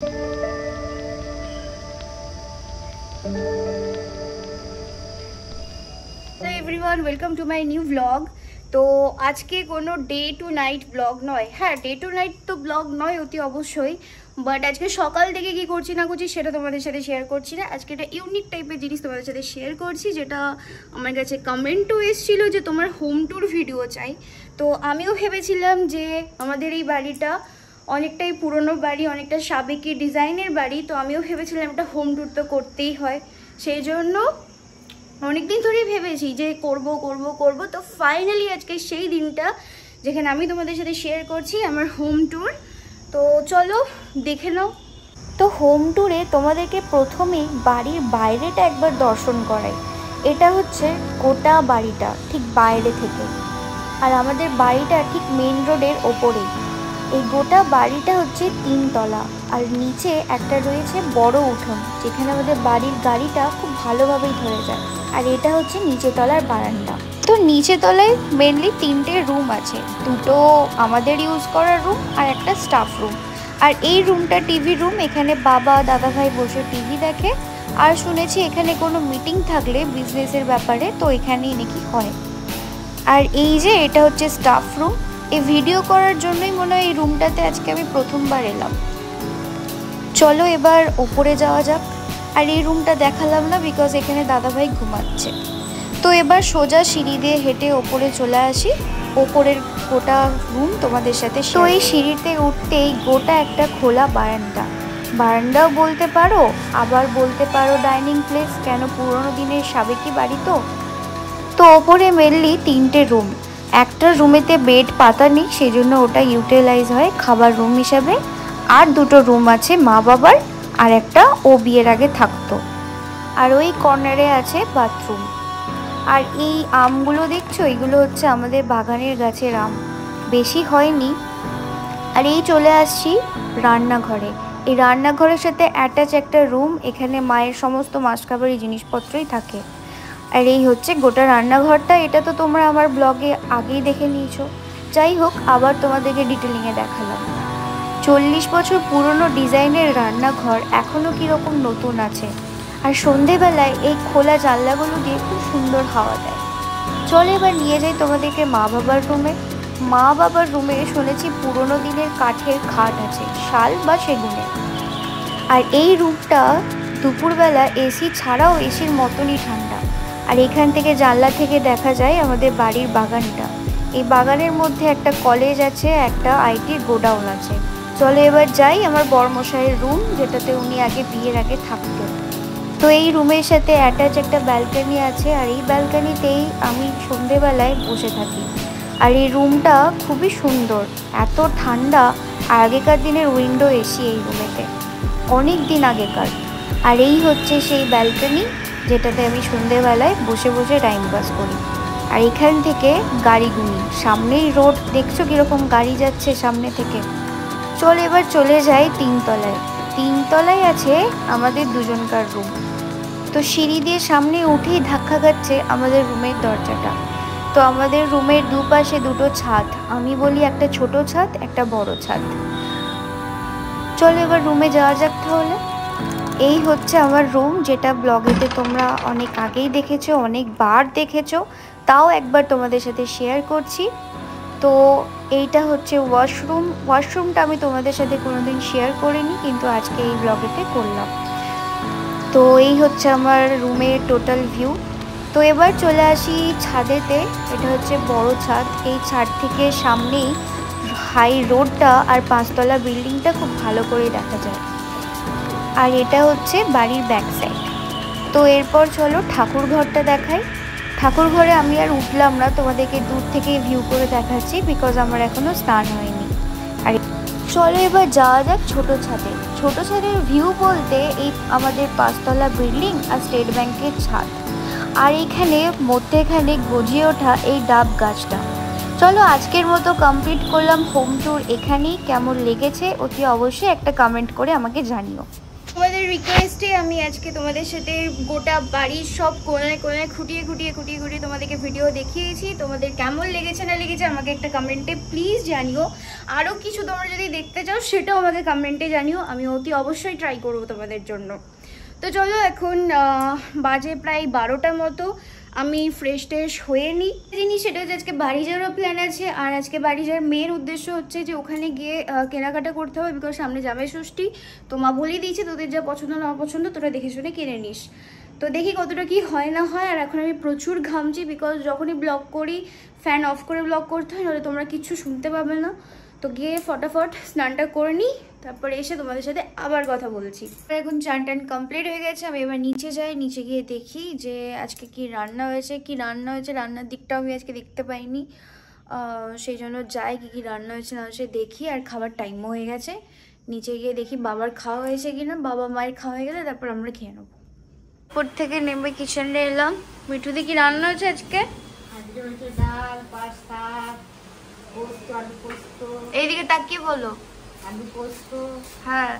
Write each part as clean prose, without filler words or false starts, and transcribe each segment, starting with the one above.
Hello everyone, welcome to my new blog. তো আজকে কোনো ডে টু নাইট ব্লগ নয়। হ্যাঁ, ডে টু নাইট তো ব্লগ নয় অতি অবশ্যই, বাট আজকে সকাল থেকে কি করছি না করছি সেটা তোমাদের সাথে শেয়ার করছি না। আজকে একটা ইউনিক টাইপের জিনিস তোমাদের সাথে শেয়ার করছি, যেটা আমার কাছে কমেন্টও এসেছিলো যে তোমার হোম ট্যুর ভিডিও চাই। তো আমিও ভেবেছিলাম যে আমাদের এই বাড়িটা অনেকটাই পুরনো বাড়ি, অনেকটা সাবেকি ডিজাইনের বাড়ি, তো আমিও ভেবেছিলাম একটা হোম ট্যুর তো করতেই হয়। সেই জন্য অনেকদিন ধরেই ভেবেছি যে করব। তো ফাইনালি আজকে সেই দিনটা যেখানে আমি তোমাদের সাথে শেয়ার করছি আমার হোম ট্যুর। তো চলো দেখে নাও। তো হোম ট্যুরে তোমাদেরকে প্রথমেই বাড়ির বাইরেটা একবার দর্শন করাই। এটা হচ্ছে গোটা বাড়িটা ঠিক বাইরে থেকে, আর আমাদের বাড়িটা ঠিক মেন রোডের ওপরেই। এই গোটা বাড়িটা হচ্ছে 3 তলা, আর নিচে একটা রয়েছে বড় উঠোন, যেখানে আমাদের বাড়ির গাড়িটা খুব ভালোভাবেই ধরে যায়। আর এটা হচ্ছে নিচে তলার বারান্দা। তো নিচে তলায় মেনলি 3টে রুম আছে, 2টো আমাদের ইউজ করার রুম আর একটা স্টাফ রুম। আর এই রুমটা টিভি রুম, এখানে বাবা দাদা ভাই বসে টিভি দেখে। আর শুনেছি এখানে কোনো মিটিং থাকলে বিজনেসের ব্যাপারে তো এখানেই নাকি হয়। আর এই যে এটা হচ্ছে স্টাফ রুম। এই ভিডিও করার জন্যই মনে হয় এই রুমটাতে আজকে আমি প্রথমবার এলাম। চলো এবার ওপরে যাওয়া যাক। আর এই রুমটা দেখালাম না বিকজ এখানে দাদাভাই ঘুমাচ্ছে। তো এবার সোজা সিঁড়ি দিয়ে হেঁটে ওপরে চলে আসি। ওপরের গোটা রুম তোমাদের সাথে। তো এই সিঁড়িতে উঠতেই গোটা একটা খোলা বারান্দাও বলতে পারো, আবার বলতে পারো ডাইনিং প্লেস, কেন পুরোনো দিনের সাবেকি বাড়ি তো। ওপরে মেনলি 3টে রুম। একটা রুমেতে বেড পাতা নেই, সেই জন্য ওটা ইউটিলাইজ হয় খাবার রুম হিসাবে। আর 2টো রুম আছে মা বাবার, আর একটা ও বিয়ের আগে থাকতো। আর ওই কর্নারে আছে বাথরুম। আর এই আমগুলো দেখছো, এইগুলো হচ্ছে আমাদের বাগানের গাছের আম, বেশি হয়নি। আর এই চলে আসছি রান্নাঘরে। এই রান্নাঘরের সাথে অ্যাটাচ একটা রুম, এখানে মায়ের সমস্ত মাসকাবারি জিনিসপত্রই থাকে। আর এই হচ্ছে গোটা রান্নাঘরটা। এটা তো তোমরা আমার ব্লগে আগেই দেখে নিয়েছো, যাই হোক আবার তোমাদেরকে ডিটেলিংয়ে দেখালাম। 40 বছর পুরনো ডিজাইনের রান্নাঘর এখনও কীরকম নতুন আছে। আর সন্ধেবেলায় এই খোলা জানলাগুলো দিয়ে খুব সুন্দর হাওয়া দেয়। চলো এবার নিয়ে যাই তোমাদেরকে মা বাবার রুমে। মা বাবার রুমে শুনেছি পুরনো দিনের কাঠের খাট আছে, শাল বা সেগুনের। আর এই রুমটা দুপুরবেলা এসি ছাড়াও এসির মতনই ঠান্ডা। আর এখান থেকে জানলা থেকে দেখা যায় আমাদের বাড়ির বাগানটা। এই বাগানের মধ্যে একটা কলেজ আছে, একটা আইটির গোডাউন আছে। চলো এবার যাই আমার বড়মশাইয়ের রুম, যেটাতে উনি আগে বিয়ের আগে থাকতেন। তো এই রুমের সাথে অ্যাটাচ একটা ব্যালকনি আছে, আর এই ব্যালকনিতেই আমি সন্ধেবেলায় বসে থাকি। আর এই রুমটা খুবই সুন্দর, এত ঠান্ডা। আর আগেকার দিনের উইন্ডো এসি এই রুমেতে, অনেক দিন আগেকার। আর এই হচ্ছে সেই ব্যালকনি, যেটাতে আমি সন্ধেবেলায় বসে বসে টাইম পাস করি। আর এখান থেকে গাড়িগুলি, সামনেই রোড, দেখছো কীরকম গাড়ি যাচ্ছে সামনে থেকে। চলো এবার চলে যাই 3 তলায়। 3 তলায় আছে আমাদের দুজনকার রুম। তো সিঁড়ি দিয়ে সামনে উঠেই ধাক্কা খাচ্ছে আমাদের রুমের দরজাটা। তো আমাদের রুমের দুপাশে 2টো ছাদ, আমি বলি একটা ছোট ছাদ একটা বড় ছাদ। চলো এবার রুমে যাওয়া যাক তাহলে। এই হচ্ছে আমার রুম, যেটা ব্লগেতে তোমরা অনেক আগেই দেখেছো, অনেকবার দেখেছো, তাও একবার তোমাদের সাথে শেয়ার করছি। তো এইটা হচ্ছে ওয়াশরুমটা আমি তোমাদের সাথে কোনোদিন শেয়ার করিনি, কিন্তু আজকে এই ব্লগেতে করলাম। তো এই হচ্ছে আমার রুমের টোটাল ভিউ। তো এবার চলে আসি ছাদেতে। এটা হচ্ছে বড় ছাদ। এই ছাদ থেকে সামনেই হাই রোডটা আর 5 তলা বিল্ডিংটা খুব ভালো করে দেখা যায়। আর এটা হচ্ছে বাড়ির ব্যাক সাইড। তো এরপর চলো ঠাকুর ঘরটা দেখাই। ঠাকুর ঘরে আমি আর উঠলাম না, তোমাদেরকে দূর থেকে ভিউ করে দেখাচ্ছি, বিকজ আমার এখনও স্নান হয়নি। আর চলো এবার যাওয়া যাক ছোটো ছাদে। ছোটো ছাদের ভিউ বলতে এই আমাদের 5 তলা বিল্ডিং আর স্টেট ব্যাংকের ছাদ, আর এইখানে মধ্যেখানে গজিয়ে ওঠা এই ডাব গাছটা। চলো আজকের মতো কমপ্লিট করলাম হোম ট্যুর এখানেই। কেমন লেগেছে অতি অবশ্যই একটা কমেন্ট করে আমাকে জানিও। তোমাদের রিকোয়েস্টে আমি আজকে তোমাদের সাথে গোটা বাড়ির সব কোনায় কোনায় খুঁটিয়ে তোমাদেরকে ভিডিও দেখিয়েছি। তোমাদের কেমন লেগেছে না লেগেছে আমাকে একটা কমেন্টে প্লিজ জানিও। আরও কিছু তোমরা যদি দেখতে চাও সেটাও আমাকে কমেন্টে জানিও, আমি অতি অবশ্যই ট্রাই করবো তোমাদের জন্য। তো চলো এখন বাজে প্রায় 12টার মতো, আমি ফ্রেশ ট্রেশ হয়ে নিই। জিনিস সেটা হচ্ছে আজকে বাড়ি যাওয়ার প্ল্যান আছে। আর আজকে বাড়ি যাওয়ার মেন উদ্দেশ্য হচ্ছে যে ওখানে গিয়ে কেনাকাটা করতে হবে, বিকজ সামনে জামাই ষষ্ঠী। তো মা বলেই দিয়েছে তোদের যা পছন্দ না অপছন্দ তোরা দেখে শুনে কিনে নিস। তো দেখি কতটা কি হয় না হয়। আর এখন আমি প্রচুর ঘামছি, বিকজ যখনই ব্লগ করি ফ্যান অফ করে ব্লগ করতে হয়, নাহলে তোমরা কিচ্ছু শুনতে পাবে না। তো গিয়ে ফটাফট স্নানটা করে নিই, তারপরে এসে তোমাদের সাথে আবার কথা বলছি। এখন চান টান কমপ্লিট হয়ে গেছে, আমি এবার নিচে যাই। নিচে গিয়ে দেখি যে আজকে কি রান্না হয়েছে। রান্নার দিকটাও আমি আজকে দেখতে পাইনি, সেই জন্য যাই কি রান্না হয়েছে না হয়েছে দেখি। আর খাবার টাইমও হয়ে গেছে, নিচে গিয়ে দেখি বাবার খাওয়া হয়েছে কিনা। বাবা মায়ের খাওয়া হয়ে গেলে তারপর আমরা খেয়ে নেবো। উপর থেকে নেমে কিচেনে এলাম। মিঠুদি কি রান্না হয়েছে আজকে? ডাল, পাস্তা, পোস্ত, আলু পোস্ত। এইদিকে তাকিয়ে বলো। আলু পোস্ত, হ্যাঁ,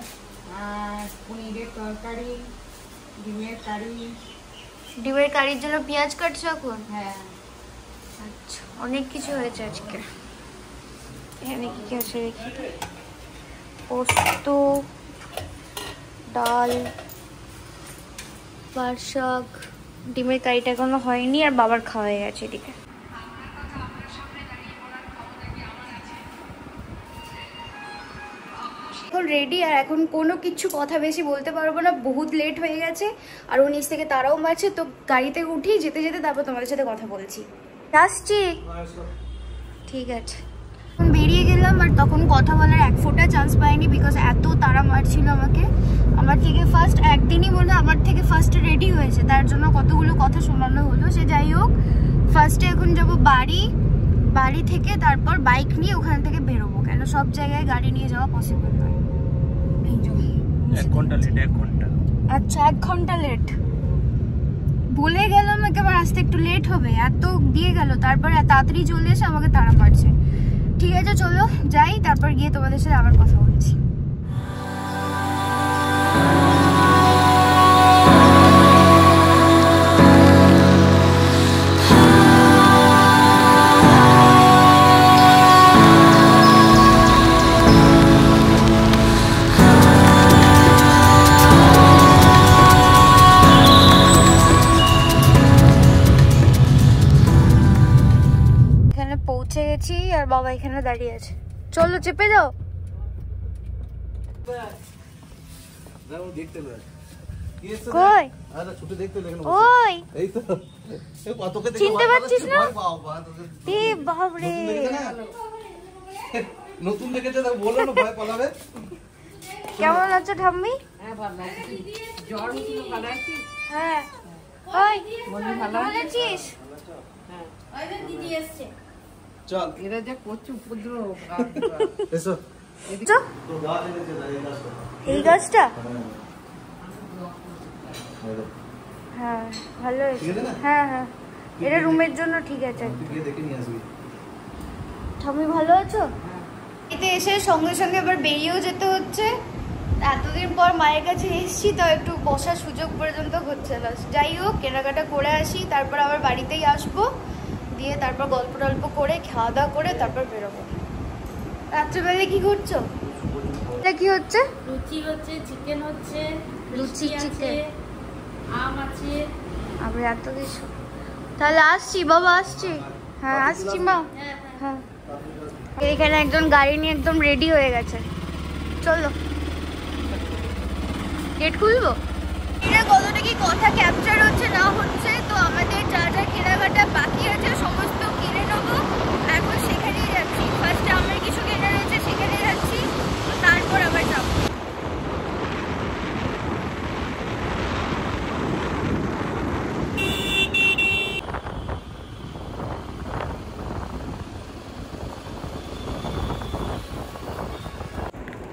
আর পনিরের তরকারি, ডিমের কারি। ডিমের কারির জন্য পেঁয়াজ কাটছো এখন? হ্যাঁ। আচ্ছা, অনেক কিছু হয়েছে আজকে। এখানে কি কি আছে দেখি। পোস্ত, ডাল, পাট শাক, ডিমের কারিটা এখনো হয়নি। আর বাবার খাওয়া হয়ে গেছে এদিকে। এখন রেডি। আর এখন কোনো কিছু কথা বেশি বলতে পারবো না, বহুত লেট হয়ে গেছে। আর ও নিচ থেকে তারাও মারছে। তো গাড়িতে উঠি যেতে যেতে তারপর তোমাদের সাথে কথা বলছি। আসছি, ঠিক আছে। এখন বেরিয়ে গেলাম, আর তখন কথা বলার এক ফোঁটা চান্স পাইনি, বিকজ এত তারা মারছিল আমাকে। আমার থেকে ফার্স্ট একদিনই মনে হয় আমার থেকে ফার্স্ট রেডি হয়েছে, তার জন্য কতগুলো কথা শোনানো হলো। সে যাই হোক, ফার্স্টে এখন যাবো বাড়ি থেকে তারপর বাইক নিয়ে ওখান থেকে বেরোবো, কেন সব জায়গায় গাড়ি নিয়ে যাওয়া পসিবল নয়। 1 ঘন্টা লেট। 1 ঘন্টা? আচ্ছা, 1 ঘন্টা লেট বলে গেলাম, একেবারে আসতে একটু লেট হবে, এত দিয়ে গেল। তারপর তাড়াতাড়ি চলে এসে আমাকে তাড়া মারছে। ঠিক আছে চলো যাই, তারপর গিয়ে তোমাদের সাথে আবার কথা বলছি। পৌঁছে গেছি, আর বাবা এখানে দাঁড়িয়ে আছে। চলো চেপে যাও। কই? ওই চিনতে পারছিস না? এ বাপ রে, নতুন দেখেছে তো বলো না, ভয় পালাবে। কেমন আছো ঠাম্মি? হ্যাঁ, ভালো আছি। জ্বর হচ্ছিল, ভালো আছি? হ্যাঁ। ওই ভালো আছিস? হ্যাঁ। ওই দিদি এসছে। চল, এরা যে করছে উপদ্রব। এসো। এই গাছটা? হ্যাঁ, ভালো হয়েছে। হ্যাঁ হ্যাঁ, এটা রুমের জন্য ঠিক আছে। ঠাম্মি ভালো আছো? এতে এসে সঙ্গে সঙ্গে আবার বেরিয়েও যেতে হচ্ছে। এতদিন পর মায়ের কাছে এসেছি, তো একটু বসার সুযোগ পর্যন্ত হচ্ছে না। যাই হোক, কেনাকাটা করে আসি, তারপর আবার বাড়িতেই আসবো, দিয়ে তারপর গল্প টল্প করে খাওয়া দাওয়া করে তারপর বেরোবো। রাত্রেবেলা কি করছো? এটা কি হচ্ছে? লুচি হচ্ছে, চিকেন হচ্ছে, লুচি চিকেন, আম আছে। আবার এত কিছু। তাহলে আসছি বাবা, আসছি। হ্যাঁ আসছি মা। হ্যাঁ, এখানে একজন গাড়ি নিয়ে একদম রেডি হয়ে গেছে। চলো গেট খুলবো। এটা কতটা কি কথা ক্যাপচার হচ্ছে না হচ্ছে, তো আমাদের যা যা কেনাকাটা বাকি আছে সমস্ত কিনে নেবো। এখন সেখানেই যাচ্ছি। ফার্স্টে আমার কিছু কেনা রয়েছে, সেখানে যাচ্ছি, তারপর আবার যাবো।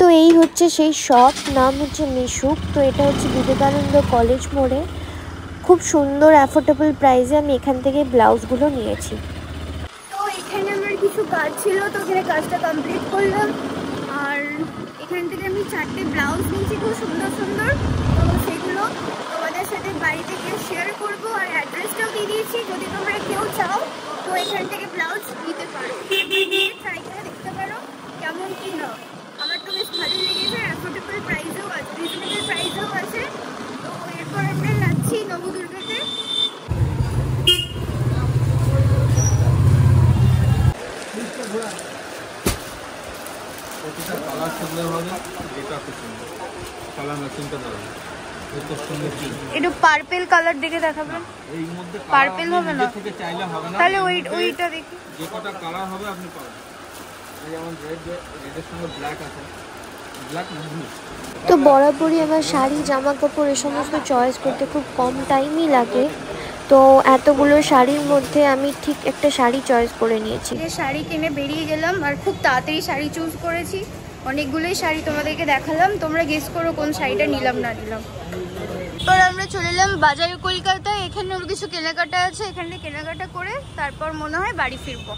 তো এই হচ্ছে সেই শপ, নাম হচ্ছে মিশুক। তো এটা হচ্ছে বিবেকানন্দ কলেজ মোড়ে। খুব সুন্দর অ্যাফোর্ডেবল প্রাইসে আমি এখান থেকে ব্লাউজগুলো নিয়েছি। তো এখানে আমার কিছু কাজ ছিল, তো এখানে কাজটা কমপ্লিট করলাম। আর এখান থেকে আমি 4টে ব্লাউজ নিয়েছি, খুব সুন্দর সুন্দর। দিচ্ছি, যদি তোমরা কেউ চাও তো এখান থেকে ব্লাউজ নিতে পারো, নিয়ে ট্রাই করে দেখতে পারো কেমন কি না। আমার তো বেশ ভালোই লেগেছে, অ্যাফোর্ডেবল প্রাইসেও আছে, রিজনেবল প্রাইসেও আছে। তো এরপর আমরা যাচ্ছি নবদুর্গাতে। প্রতিটা কালার সুন্দর হবে, এটা খুব সুন্দর কালার ম্যাচিংটা দারুণ, এত সুন্দর কি একটু পার্পল কালার দেখে দেখাবেন। এই মধ্যে পার্পল হবে না থেকে চাইলে হবে না, তাহলে ওইটা দেখি। যে কটা কালার হবে আপনি পাবেন। এই যেমন রেডের সঙ্গে ব্ল্যাক আছে, ব্ল্যাক না ব্লু। তো বরাবরই আমার শাড়ি জামা কাপড় এ সমস্ত চয়েস করতে খুব কম টাইমই লাগে। তো এতগুলো শাড়ির মধ্যে আমি ঠিক একটা শাড়ি চয়েস করে নিয়েছি। যে শাড়ি কিনে বেরিয়ে গেলাম আর খুব তাড়াতাড়ি শাড়ি চুজ করেছি। অনেকগুলোই শাড়ি তোমাদেরকে দেখালাম, তোমরা গেস করো কোন শাড়িটা নিলাম না নিলাম। এবার আমরা চলে এলাম বাজার কলকাতায়, এখানে ওর কিছু কেনাকাটা আছে, এখানে কেনাকাটা করে তারপর মনে হয় বাড়ি ফিরবো।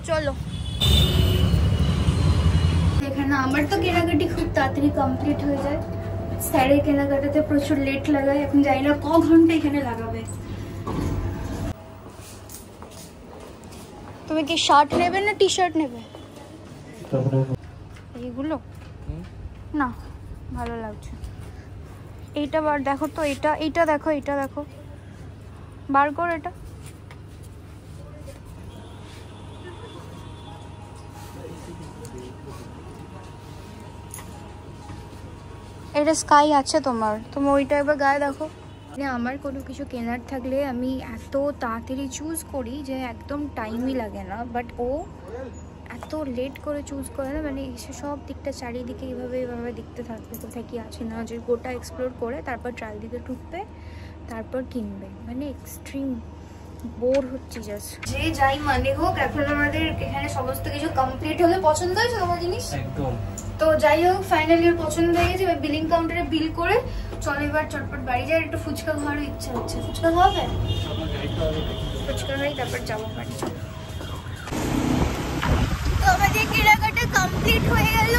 চলো। এখানে আমার তো কেনাকাটি খুব তাড়াতাড়ি কমপ্লিট হয়ে যায়, স্যারের কেনাকাটাতে প্রচুর লেট লাগায়। এখন জানি না ক ঘন্টা এখানে লাগাবে। তুমি কি শার্ট নেবে না টি শার্ট নেবে? এইগুলো না ভালো লাগছে। এইটা বার দেখো তো, এইটা দেখো, এইটা দেখো, বার কর এটা। এটা স্কাই আছে তোমার, তুমি ওইটা এবার গায়ে দেখো। আমার কোনো কিছু কেনার থাকলে আমি এত তাড়াতাড়ি চুজ করি যে একদম টাইমই লাগে না, বাট ও এত লেট করে চুজ করে না, মানে এসে সব দিকটা চারিদিকে এইভাবে দেখতে থাকবে কোথায় কি আছে না, যে গোটা এক্সপ্লোর করে তারপর চারিদিকে ঢুকবে, তারপর কিনবে। মানে এক্সট্রিম বোর হচ্ছে জাস্ট। যে যাই মানে হোক, এখন আমাদের এখানে সমস্ত কিছু কমপ্লিট হলে। পছন্দ হয়েছে তোমার জিনিস? একদম। তো যাই হোক ফাইনালি ওর পছন্দ হয়ে গেছে। এবার বিলিং কাউন্টারে বিল করে চলো এবার চটপট বাড়ি যাই। একটু ফুচকা খাওয়ারও ইচ্ছা হচ্ছে। ফুচকা খাওয়াবে? ফুচকা খাই তারপর যাবো বাড়ি। তো আমাদের কেনাকাটা কমপ্লিট হয়ে গেল,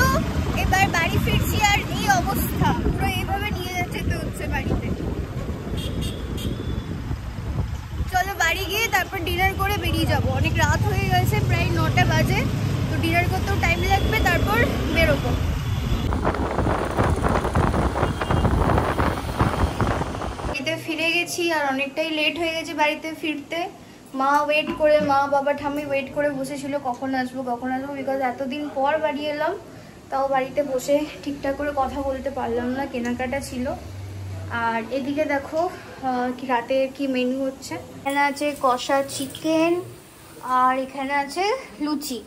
এবার বাড়ি ফিরছি। আর এই অবস্থা পুরো এইভাবে নিয়ে যেতে হচ্ছে বাড়িতে। চলো বাড়ি গিয়ে তারপর ডিনার করে বেরিয়ে যাব। অনেক রাত হয়ে গেছে, প্রায় 9টা বাজে। তো ডিনার করতেও টাইম লাগবে, তারপর বেরোবো। বাড়িতে ফিরে গেছি আর অনেকটাই লেট হয়ে গেছে বাড়িতে ফিরতে। মা ওয়েট করে, মা বাবা ঠাম্মি ওয়েট করে বসেছিল কখন আসবো বিকজ এতদিন পর বাড়ি এলাম। তাও বাড়িতে বসে ঠিকঠাক করে কথা বলতে পারলাম না, কেনাকাটা ছিল। আর এদিকে দেখো রাতে কি মেনু হচ্ছে। এখানে আছে কষা চিকেন, আর এখানে আছে লুচি,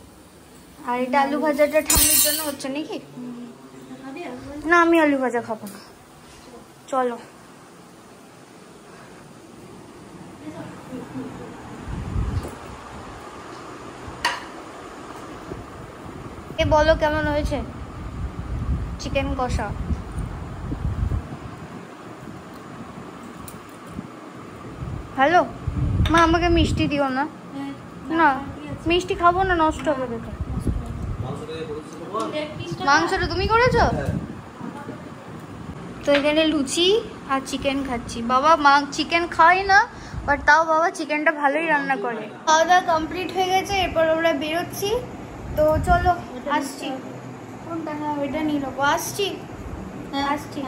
আর এটা আলু ভাজাটা ঠাম্মির জন্য হচ্ছে নাকি? না আমি আলু ভাজা খাবো না। চলো। এ বলো কেমন হয়েছে চিকেন কষা? হ্যালো মা, আমাকে মিষ্টি দিও না। না মিষ্টি খাবো না, নষ্ট হবে দেখে। মাংসটা তুমি করেছো? তো এখানে লুচি আর চিকেন খাচ্ছি। বাবা মা চিকেন খায় না, বাট তাও বাবা চিকেনটা ভালোই রান্না করে। খাওয়া দাওয়া কমপ্লিট হয়ে গেছে, এরপর আমরা বেরোচ্ছি। তো চলো আসছি। কোনটা? হ্যাঁ ওইটা নিয়ে নেবো। আসছি আসছি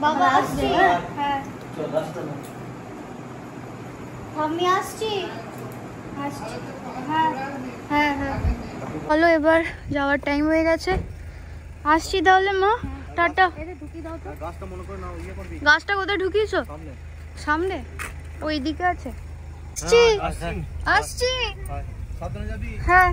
বাবা, আসছি। হ্যাঁ আমি আসছি আসছি। হ্যাঁ হ্যাঁ হ্যাঁ চলো এবার যাওয়ার টাইম হয়ে গেছে। আসছি তাহলে মা, টাটা। গাছটা কোথায় ঢুকিয়েছো? সামনে ওই দিকে আছে। আসছি আসছি। হ্যাঁ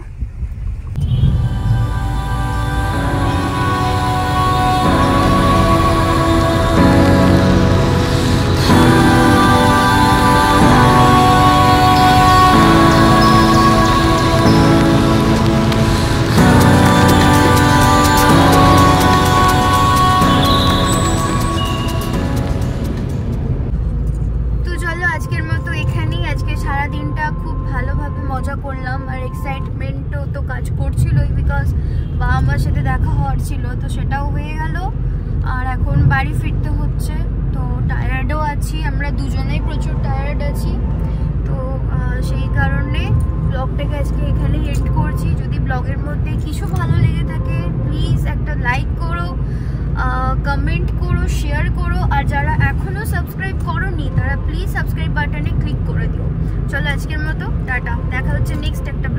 ছিল, তো সেটাও হয়ে গেল। আর এখন বাড়ি ফিরতে হচ্ছে। তো টায়ার্ডও আছি, আমরা দুজনেই প্রচুর টায়ার্ড আছি। তো তো সেই কারণে ব্লগটাকে আজকে এখানেই এন্ড করছি। যদি ব্লগের মধ্যে কিছু ভালো লেগে থাকে প্লিজ একটা লাইক করো, কমেন্ট করো, শেয়ার করো, আর যারা এখনও সাবস্ক্রাইব করোনি তারা প্লিজ সাবস্ক্রাইব বাটনে ক্লিক করে দিও। চলো আজকের মতো টাটা, দেখা হচ্ছে নেক্সট একটা